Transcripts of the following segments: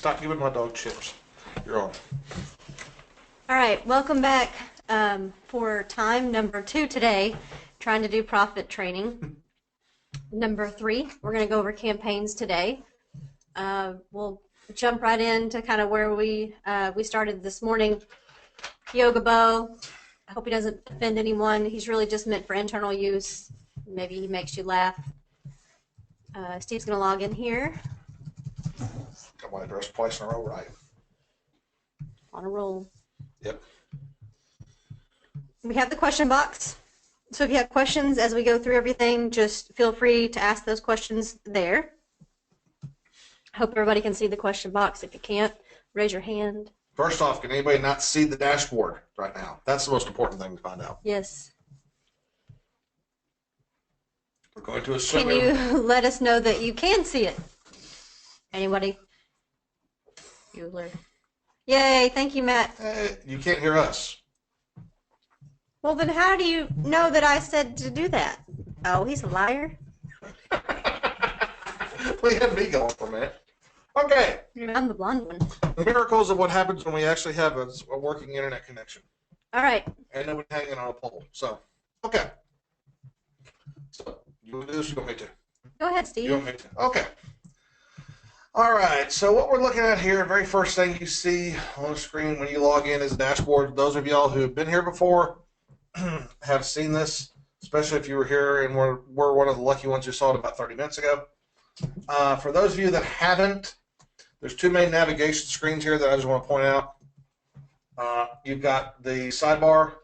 Stop giving my dog chips. You're on. All right, welcome back for time number 2 today, trying to do profit training. Number 3, we're going to go over campaigns today. We'll jump right into kind of where we started this morning. Yoga bow. I hope he doesn't offend anyone. He's really just meant for internal use. Maybe he makes you laugh. Steve's going to log in here. Got my address twice in a row right. On a roll. Yep. We have the question box. So if you have questions as we go through everything, just feel free to ask those questions there. I hope everybody can see the question box. If you can't, raise your hand. First off, can anybody not see the dashboard right now? That's the most important thing to find out. Yes. We're going to assume. Can you let us know that you can see it? Anybody? Bueller. Yay, thank you, Matt. You can't hear us. Well, then how do you know that I said to do that? Oh, he's a liar. We had me going for a minute. Okay. I'm the blonde one. The miracles of what happens when we actually have a working internet connection. All right. And nobody hanging on a pole. So, okay. So, you want to do this or you want me to? Go ahead, Steve. You want me to? Okay. All right, so what we're looking at here, very first thing you see on the screen when you log in is the dashboard. Those of y'all who have been here before have seen this, especially if you were here and were one of the lucky ones who saw it about 30 minutes ago. For those of you that haven't, there's 2 main navigation screens here that I just want to point out. You've got the sidebar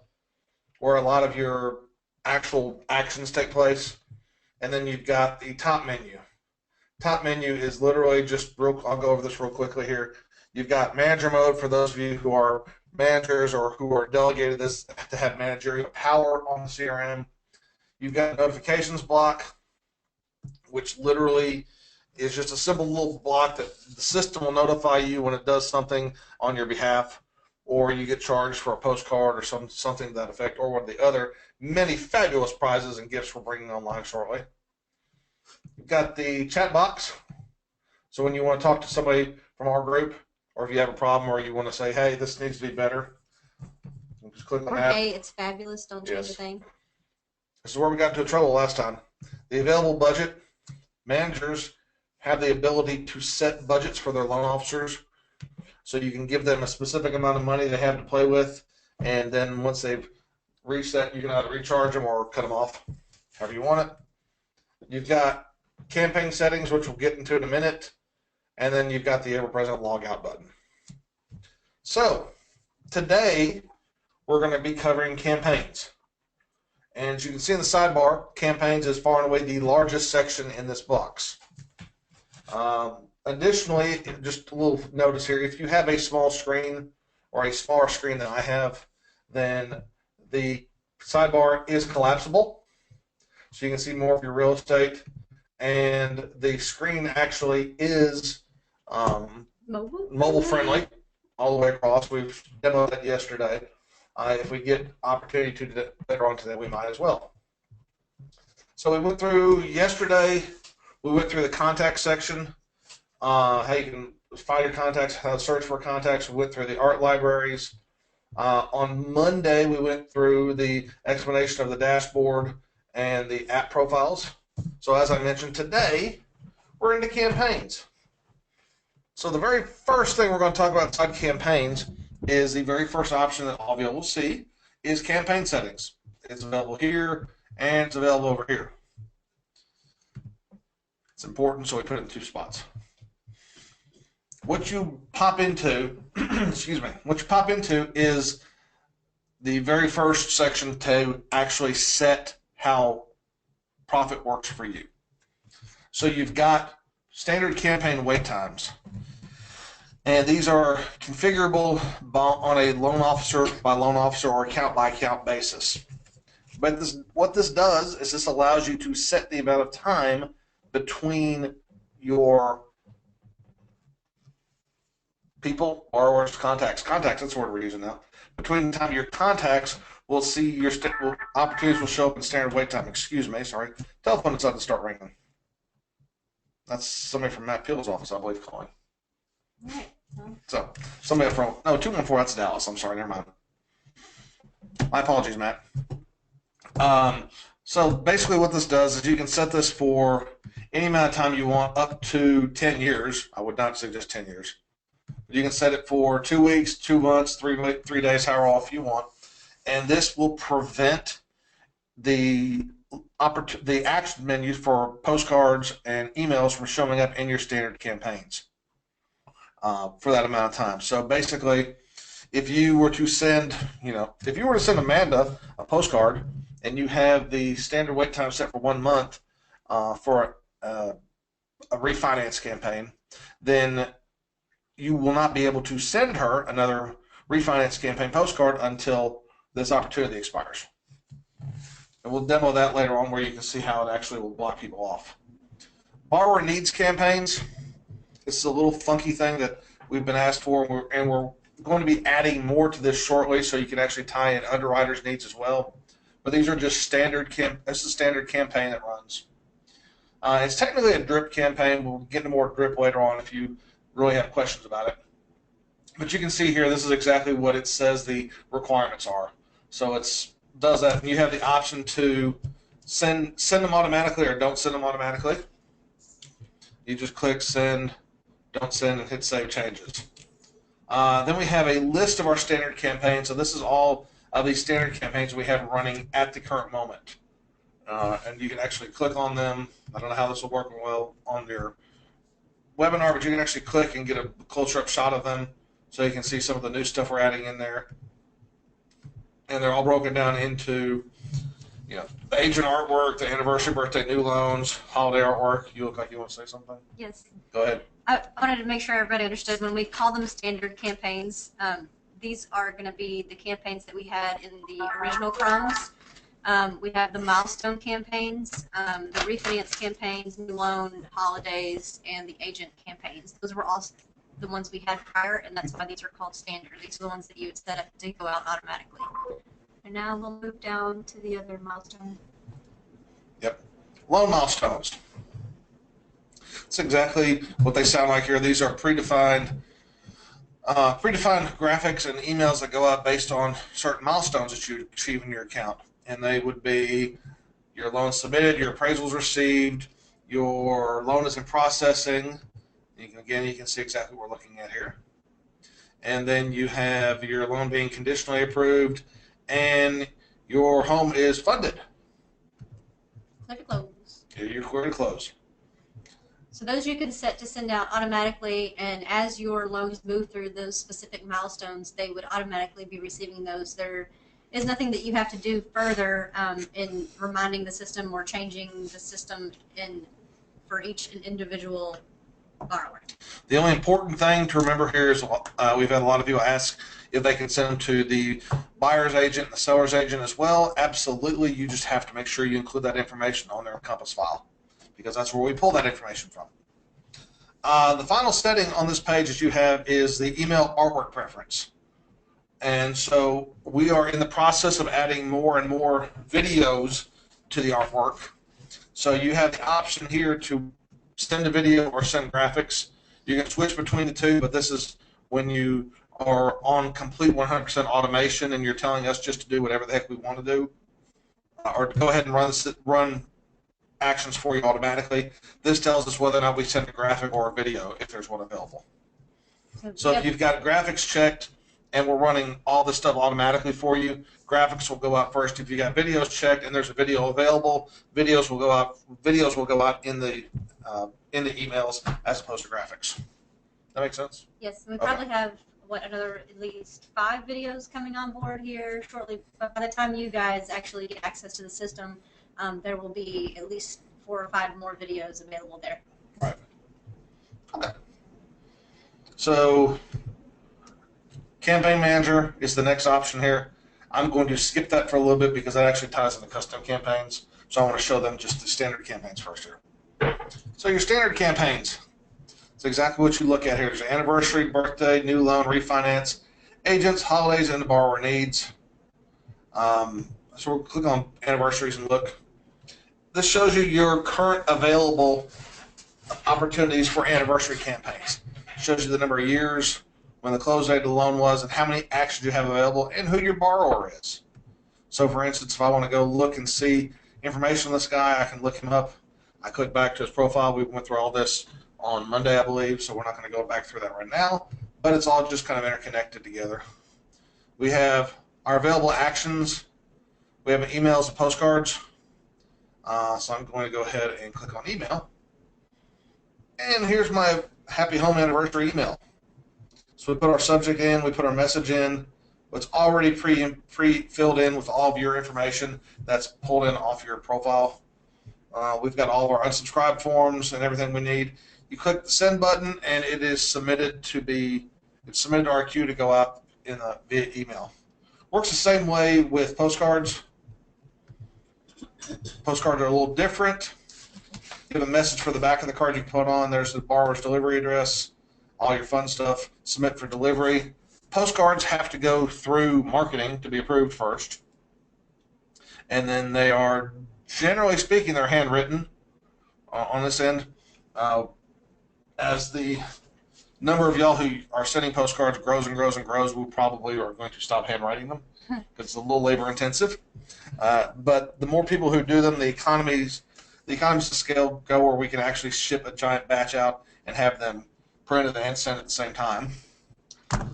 where a lot of your actual actions take place, and then you've got the top menu. Top menu is literally just I'll go over this real quickly here. You've got manager mode for those of you who are managers or who are delegated this to have managerial power on the CRM. You've got notifications block, which literally is just a simple little block that the system will notify you when it does something on your behalf, or you get charged for a postcard or something to that effect, or one of the other many fabulous prizes and gifts we're bringing online shortly. You've got the chat box, so when you want to talk to somebody from our group, or if you have a problem or you want to say, hey, this needs to be better, you just click on that. Hey, it's fabulous, don't change a thing. This is where we got into trouble last time. The available budget, managers have the ability to set budgets for their loan officers, so you can give them a specific amount of money they have to play with, and then once they've reached that, you can either recharge them or cut them off, however you want it. You've got campaign settings, which we'll get into in a minute, and then you've got the ever-present log-out button. So, today, we're going to be covering campaigns. And as you can see in the sidebar, campaigns is far and away the largest section in this box. Additionally, just a little notice here, if you have a small screen or a smaller screen than I have, then the sidebar is collapsible. So you can see more of your real estate, and the screen actually is mobile friendly all the way across. We've demoed that yesterday. If we get opportunity to do that later on today, we might as well. So we went through yesterday. We went through the contact section, how you can find your contacts, how to search for contacts. We went through the art libraries. On Monday, we went through the explanation of the dashboard and the app profiles. So as I mentioned today, we're into campaigns. So the very first thing we're going to talk about inside campaigns is the very first option that all of you will see is campaign settings. It's available here and it's available over here. It's important, so we put it in 2 spots. What you pop into, excuse me, what you pop into is the very first section to actually set how Profit works for you. So you've got standard campaign wait times, and these are configurable on a loan officer by loan officer or account by account basis. But what this does is this allows you to set the amount of time between your people, borrowers, contacts, that's the word we're using now. Between the time your contacts will see your opportunities will show up in standard wait time. Excuse me, sorry. Telephone decided to start ringing. That's somebody from Matt Peel's office, I believe, calling. Right. So somebody from 214. That's Dallas. I'm sorry. Never mind. My apologies, Matt. So basically, what this does is you can set this for any amount of time you want, up to 10 years. I would not suggest 10 years. You can set it for 2 weeks, 2 months, 3 days, however often you want, and this will prevent the action menus for postcards and emails from showing up in your standard campaigns for that amount of time. So basically, if you were to send, Amanda a postcard and you have the standard wait time set for 1 month for a refinance campaign, then you will not be able to send her another refinance campaign postcard until this opportunity expires. And we'll demo that later on where you can see how it actually will block people off. Borrower needs campaigns. This is a little funky thing that we've been asked for, and we're going to be adding more to this shortly so you can actually tie in underwriters' needs as well. But these are just standard this is a standard campaign that runs. It's technically a drip campaign. We'll get into more drip later on if you really have questions about it. But you can see here, this is exactly what it says the requirements are. So it does that, and you have the option to send them automatically or don't send them automatically. You just click send, don't send, and hit save changes. Then we have a list of our standard campaigns. So this is all of these standard campaigns we have running at the current moment. And you can actually click on them. I don't know how this will work well on your webinar, but you can actually click and get a closer-up shot of them so you can see some of the new stuff we're adding in there. And they're all broken down into, the agent artwork, the anniversary, birthday, new loans, holiday artwork. You look like you want to say something? Yes. Go ahead. I wanted to make sure everybody understood when we call them standard campaigns, these are going to be the campaigns that we had in the original crumbs. We have the milestone campaigns, the refinance campaigns, new loan, holidays, and the agent campaigns. Those were all the ones we had prior, and that's why these are called standard. These are the ones that you would set up to go out automatically. And now we'll move down to the other milestone. Yep. Loan milestones. That's exactly what they sound like here. These are predefined graphics and emails that go out based on certain milestones that you achieve in your account. And they would be your loan submitted, your appraisals received, your loan is in processing. You can see exactly what we're looking at here. And then you have your loan being conditionally approved, and your home is funded. Click to close. You're clear to close. So those you can set to send out automatically, and as your loans move through those specific milestones, they would automatically be receiving those. There is nothing that you have to do further in reminding the system or changing the system for each individual borrower. The only important thing to remember here is we've had a lot of people ask if they can send them to the buyer's agent and the seller's agent as well. Absolutely, you just have to make sure you include that information on their Encompass file, because that's where we pull that information from. The final setting on this page that you have is the email artwork preference. And so we are in the process of adding more and more videos to the artwork. So you have the option here to send a video or send graphics. You can switch between the two, but this is when you are on complete 100% automation and you're telling us just to do whatever the heck we want to do, or to go ahead and run actions for you automatically. This tells us whether or not we send a graphic or a video if there's one available. So if you've got graphics checked and we're running all this stuff automatically for you, graphics will go out first. If you got videos checked and there's a video available, videos will go out in the emails as opposed to graphics. That makes sense? Yes, we probably have another at least 5 videos coming on board here shortly. But by the time you guys actually get access to the system, there will be at least 4 or 5 more videos available there. Right. Okay. So Campaign Manager is the next option here. I'm going to skip that for a little bit because that actually ties into custom campaigns. So I want to show them just the standard campaigns first here. So your standard campaigns. It's exactly what you look at here. There's anniversary, birthday, new loan, refinance, agents, holidays, and the borrower needs. So we'll click on anniversaries and look. This shows you your current available opportunities for anniversary campaigns. It shows you the number of years when the close date of the loan was, and how many actions you have available, and who your borrower is. So, for instance, if I want to go look and see information on this guy, I can look him up. I click back to his profile. We went through all this on Monday, I believe, so we're not going to go back through that right now, but it's all just kind of interconnected together. We have our available actions. We have emails and postcards. So I'm going to go ahead and click on email. And here's my happy home anniversary email. So we put our subject in, we put our message in. It's already pre-filled in with all of your information that's pulled in off your profile. We've got all of our unsubscribe forms and everything we need. You click the send button, and it is submitted to our queue to go out via email. Works the same way with postcards. Postcards are a little different. You have a message for the back of the card you can put on. There's the borrower's delivery address, all your fun stuff. Submit for delivery. Postcards have to go through marketing to be approved first. And then they are, generally speaking, they're handwritten on this end. As the number of y'all who are sending postcards grows and grows and grows, we probably are going to stop handwriting them because it's a little labor intensive. But the more people who do them, the economies of scale go where we can actually ship a giant batch out and have them printed and sent at the same time.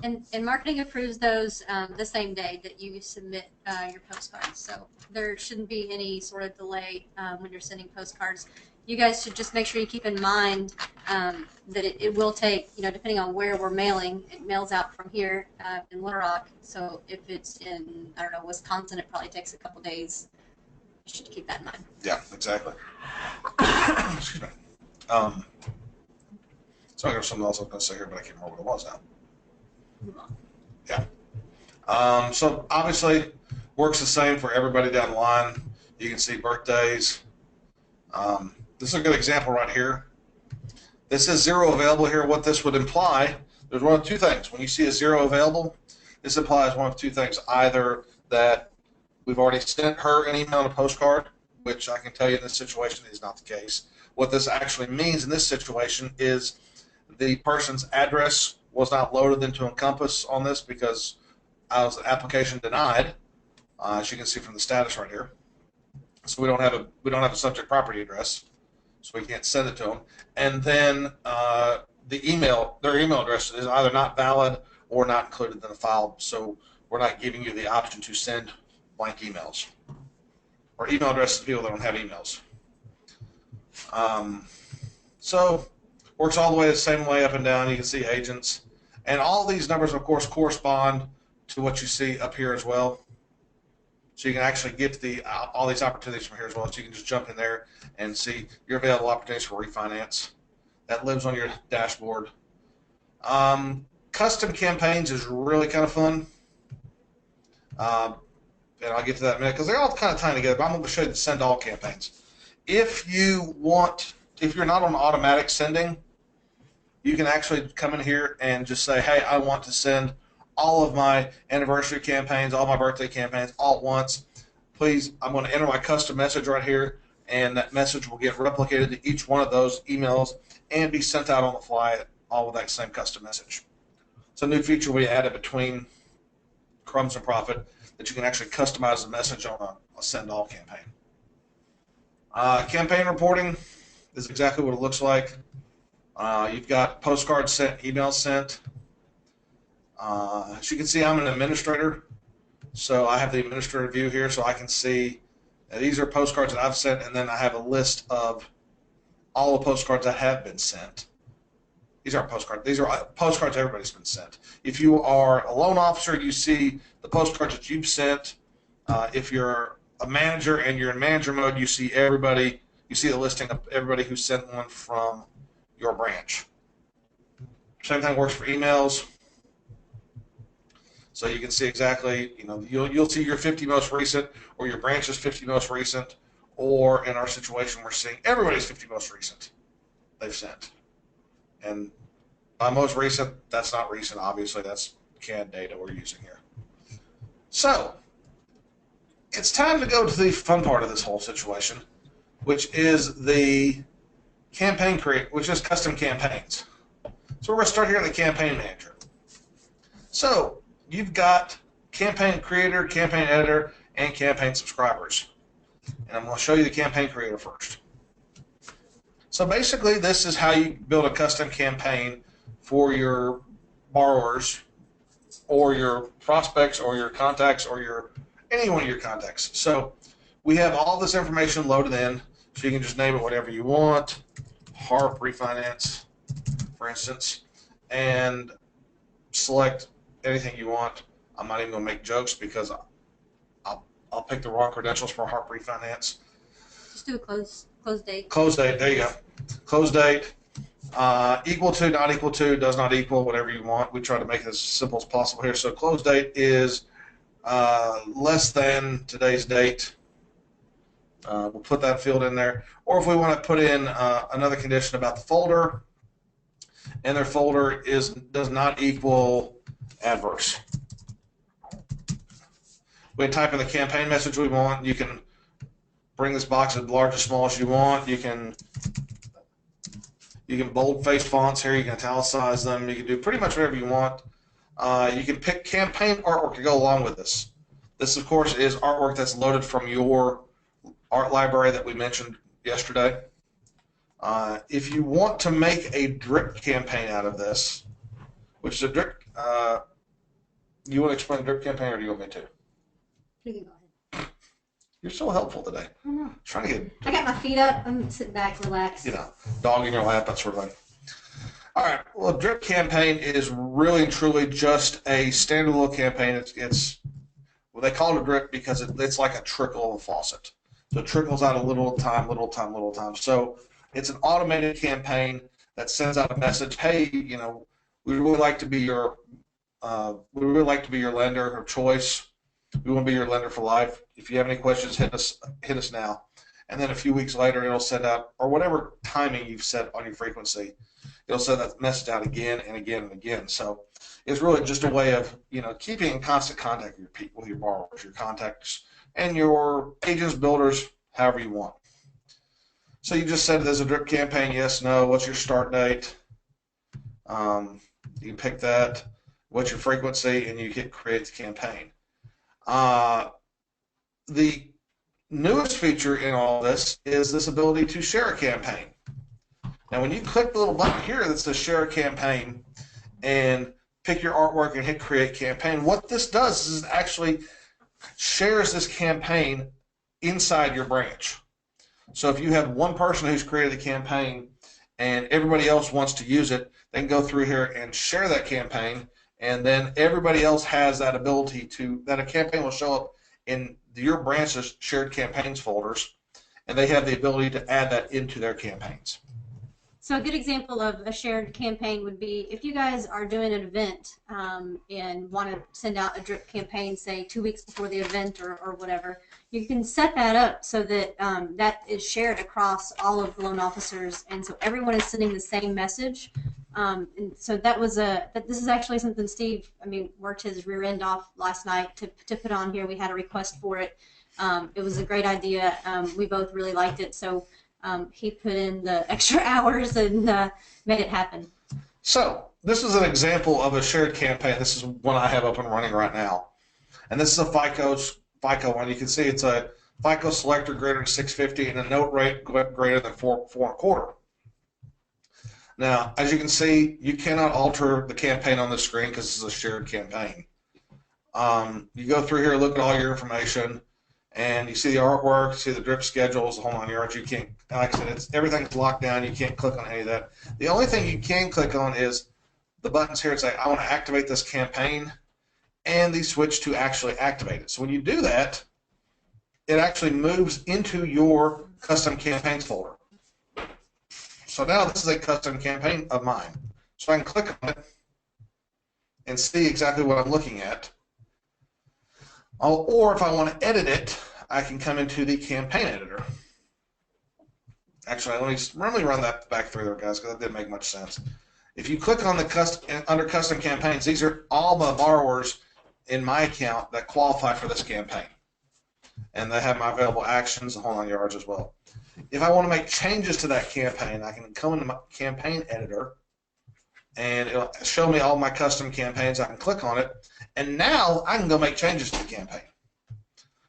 And marketing approves those the same day that you submit your postcards. So there shouldn't be any sort of delay when you're sending postcards. You guys should just make sure you keep in mind that it will take, depending on where we're mailing, it mails out from here in Little Rock. So if it's in, I don't know, Wisconsin, it probably takes a couple days. You should keep that in mind. Yeah, exactly. Excuse me. So I got something else I was going to say here, but I can't remember what it was now. Yeah. So obviously, works the same for everybody down the line. You can see birthdays. This is a good example right here. This is 0 available here. What this would imply, there's one of two things. When you see a 0 available, this implies one of two things. Either that we've already sent her an email and a postcard, which I can tell you in this situation is not the case. What this actually means in this situation is the person's address was not loaded into Encompass on this because I was application denied, as you can see from the status right here. So we don't have a subject property address, so we can't send it to them. And then their email address is either not valid or not included in the file, so we're not giving you the option to send blank emails or email addresses to people that don't have emails. So works all the way the same way up and down. You can see agents. And all these numbers, of course, correspond to what you see up here as well. So you can actually get all these opportunities from here as well. So you can just jump in there and see your available opportunities for refinance. That lives on your dashboard. Custom campaigns is really kind of fun. And I'll get to that in a minute because they're all kind of tied together. But I'm going to show you the send all campaigns. If you're not on automatic sending, you can actually come in here and just say, hey, I want to send all of my anniversary campaigns, all my birthday campaigns, all at once. Please, I'm going to enter my custom message right here, and that message will get replicated to each one of those emails and be sent out on the fly, all with that same custom message. It's a new feature we added between Crumbs and Prophit that you can actually customize the message on a send all campaign. Campaign reporting is exactly what it looks like. You've got postcards sent, emails sent. As you can see, I'm an administrator, so I have the administrator view here, so I can see these are postcards that I've sent, and then I have a list of all the postcards that have been sent. These aren't postcards. These are postcards everybody's been sent. If you are a loan officer, you see the postcards that you've sent. If you're a manager and you're in manager mode, you see everybody. You see the listing of everybody who sent one from your branch. Same thing works for emails. So you can see exactly, you'll see your 50 most recent, or your branch's 50 most recent, or in our situation, we're seeing everybody's 50 most recent they've sent. And by most recent, that's not recent, obviously, that's canned data we're using here. So, it's time to go to the fun part of this whole situation, which is the campaign which is custom campaigns. So we're going to start here in the campaign manager. So you've got campaign creator, campaign editor, and campaign subscribers. And I'm going to show you the campaign creator first. So basically, this is how you build a custom campaign for your borrowers or your prospects or your contacts or any one of your contacts. So we have all this information loaded in, so you can just name it whatever you want, HARP refinance, for instance, and select anything you want. I'm not even going to make jokes because I'll pick the wrong credentials for HARP refinance. Just do a close date. Close date, there you go. Close date, equal to, not equal to, does not equal, whatever you want. We try to make it as simple as possible here. So close date is less than today's date. We'll put that field in there. Or if we want to put in another condition about the folder, and their folder does not equal adverse. We can type in the campaign message we want. You can bring this box as large or small as you want. You can bold-face fonts here. You can italicize them. You can do pretty much whatever you want. You can pick campaign artwork to go along with this. This, of course, is artwork that's loaded from your art library that we mentioned yesterday. If you want to make a drip campaign out of this, which is a drip, you want to explain drip campaign, or do you want me to? You can go ahead. You're so helpful today. I know. Trying to get. I got my feet up. I'm sitting back, relaxed. You know, dog in your lap, that sort of thing. All right. Well, a drip campaign is really and truly just a standard little campaign. It's well, they call it a drip because it's like a trickle of a faucet. So it trickles out a little time, little time, little time. So it's an automated campaign that sends out a message. Hey, you know, we really like to be your lender of choice. We want to be your lender for life. If you have any questions, hit us now. And then a few weeks later, it'll send out, or whatever timing you've set on your frequency, it'll send that message out again and again and again. So it's really just a way of, you know, keeping in constant contact with your people, your borrowers, your contacts, and your agents, builders, however you want. So you just said there's a drip campaign, yes, no, what's your start date? You can pick that, what's your frequency, and you hit create the campaign. The newest feature in all this is this ability to share a campaign. Now when you click the little button here that says share a campaign and pick your artwork and hit create campaign, what this does is it actually shares this campaign inside your branch. So if you have one person who's created the campaign and everybody else wants to use it, they can go through here and share that campaign, and then everybody else has that ability that a campaign will show up in your branch's shared campaigns folders, and they have the ability to add that into their campaigns. So a good example of a shared campaign would be if you guys are doing an event and want to send out a drip campaign, say 2 weeks before the event or whatever, you can set that up so that that is shared across all of the loan officers, and so everyone is sending the same message. And so this is actually something Steve, worked his rear end off last night to put on here. We had a request for it. It was a great idea. We both really liked it. So he put in the extra hours and made it happen. So this is an example of a shared campaign. This is one I have up and running right now. And this is a FICO one. You can see it's a FICO selector greater than 650 and a note rate greater than 4.25. Now, as you can see, you cannot alter the campaign on the screen because this is a shared campaign. You go through here, look at all your information, and you see the artwork, see the drip schedules, the home on yards. You can't, like I said, everything's locked down. You can't click on any of that. The only thing you can click on is the buttons here that say, I want to activate this campaign, and the switch to actually activate it. So when you do that, it actually moves into your custom campaigns folder. So now this is a custom campaign of mine. So I can click on it and see exactly what I'm looking at. Or if I want to edit it, I can come into the campaign editor. Actually, let me run that back through there, guys, because that didn't make much sense. If you click on the under custom campaigns, these are all the borrowers in my account that qualify for this campaign. And they have my available actions, the home on yards as well. If I want to make changes to that campaign, I can come into my campaign editor, and it'll show me all my custom campaigns. I can click on it, and now I can go make changes to the campaign.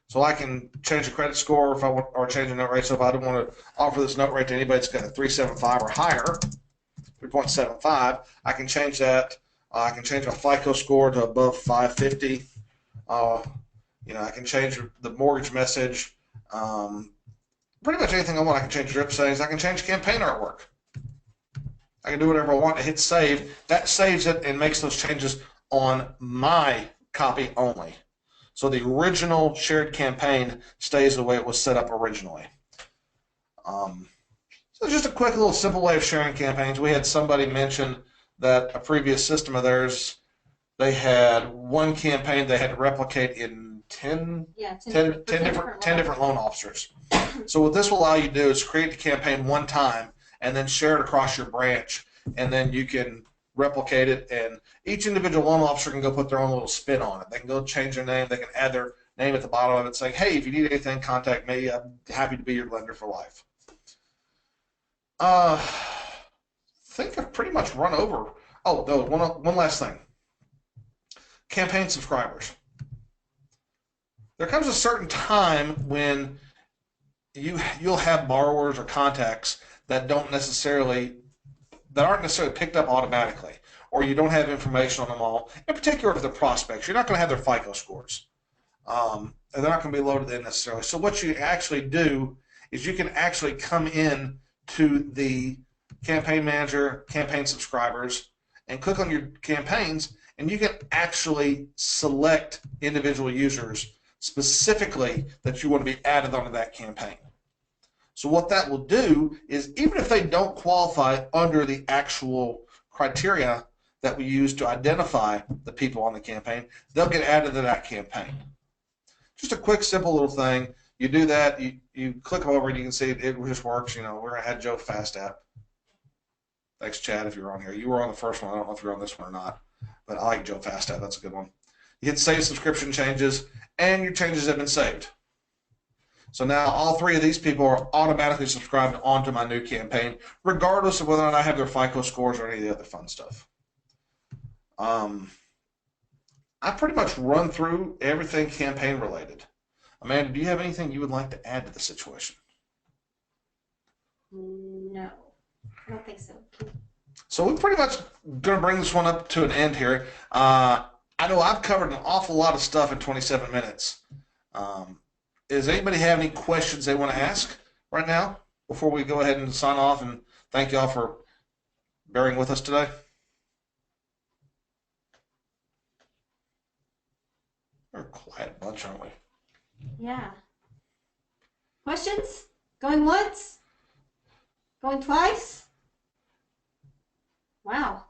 So I can change the credit score if I want, or change the note rate. So if I don't want to offer this note rate to anybody that's got a 375 or higher, 3.75, I can change that. I can change my FICO score to above 550. I can change the mortgage message. Pretty much anything I want. I can change drip settings. I can change campaign artwork. I can do whatever I want to hit save. That saves it and makes those changes on my copy only. So the original shared campaign stays the way it was set up originally. So just a quick little simple way of sharing campaigns. We had somebody mention that a previous system of theirs, they had one campaign they had to replicate in 10 different loan officers. So what this will allow you to do is create the campaign one time and then share it across your branch, and then you can replicate it, and each individual loan officer can go put their own little spin on it. They can go change their name. They can add their name at the bottom of it saying, hey, if you need anything, contact me. I'm happy to be your lender for life. I think I've pretty much run over. Oh, no, one last thing. Campaign subscribers. There comes a certain time when you'll have borrowers or contacts that aren't necessarily picked up automatically, or you don't have information on them all. In particular, if they're prospects, you're not going to have their FICO scores. And they're not going to be loaded in necessarily. So what you actually do is you can actually come in to the campaign manager, campaign subscribers, and click on your campaigns, and you can actually select individual users specifically that you want to be added onto that campaign. So what that will do is, even if they don't qualify under the actual criteria that we use to identify the people on the campaign, they'll get added to that campaign. Just a quick, simple little thing. You do that, you click over and you can see it just works. We're going to add Joe Fast app. Thanks, Chad, if you were on here. You were on the first one. I don't know if you're on this one or not, but I like Joe Fast app. That's a good one. You hit Save Subscription Changes, and your changes have been saved. So now all three of these people are automatically subscribed onto my new campaign, regardless of whether or not I have their FICO scores or any of the other fun stuff. I pretty much run through everything campaign related. Amanda, do you have anything you would like to add to the situation? No, I don't think so. So we're pretty much going to bring this one up to an end here. I know I've covered an awful lot of stuff in 27 minutes. Does anybody have any questions they want to ask right now before we go ahead and sign off and thank y'all for bearing with us today? We're a quiet bunch, aren't we? Yeah. Questions? Going once? Going twice? Wow.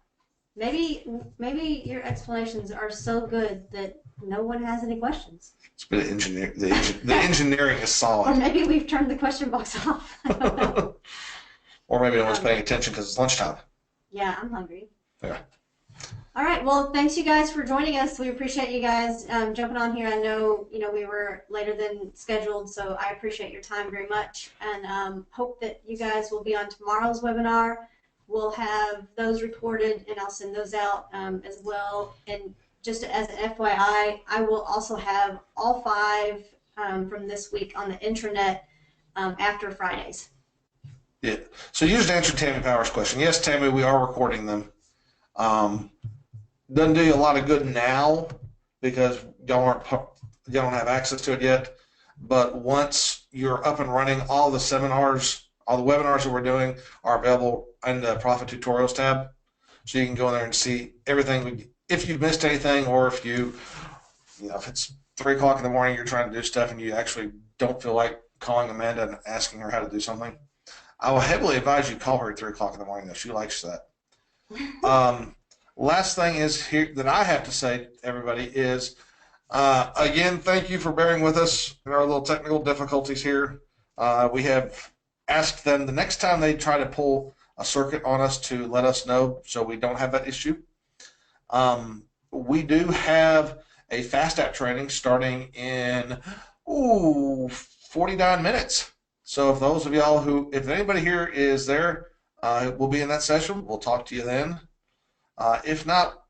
Maybe your explanations are so good that no one has any questions. It's been engineer. The engineering is solid. Or maybe we've turned the question box off. I don't know. Or maybe no one's paying attention because it's lunchtime. Yeah, I'm hungry. Yeah. All right. Well, thanks you guys for joining us. We appreciate you guys jumping on here. I know we were later than scheduled, so I appreciate your time very much, and hope that you guys will be on tomorrow's webinar. We'll have those recorded, and I'll send those out as well. And just as an FYI, I will also have all 5 from this week on the intranet after Fridays. Yeah. So you just answered Tammy Power's question. Yes, Tammy, we are recording them. Doesn't do you a lot of good now because y'all don't have access to it yet. But once you're up and running, all the seminars, all the webinars that we're doing are available in the Prophit Tutorials tab. So you can go in there and see everything. If you've missed anything, or if if it's 3 o'clock in the morning, you're trying to do stuff and you actually don't feel like calling Amanda and asking her how to do something, I will heavily advise you call her at 3 o'clock in the morning, though. She likes that. Last thing is here that I have to say to everybody is, again, thank you for bearing with us in our little technical difficulties here. We have asked them the next time they try to pull a circuit on us to let us know so we don't have that issue. We do have a fast app training starting in 49 minutes. So if those of y'all if anybody here is there, we'll be in that session. We'll talk to you then. If not,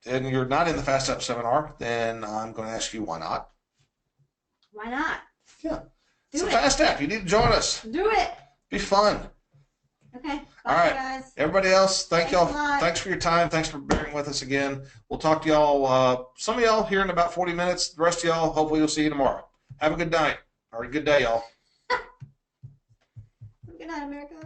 and you're not in the Fast Up seminar, then I'm going to ask you why not. Why not? Yeah. It's Do a it. Fast App. You need to join us. Do it. Be fun. Okay. Bye, All right. guys. Everybody else, thank Thanks y'all. a lot. Thanks for your time. Thanks for bearing with us again. We'll talk to y'all, some of y'all here in about 40 minutes. The rest of y'all, hopefully we'll see you tomorrow. Have a good night or a good day, y'all. Good night, America.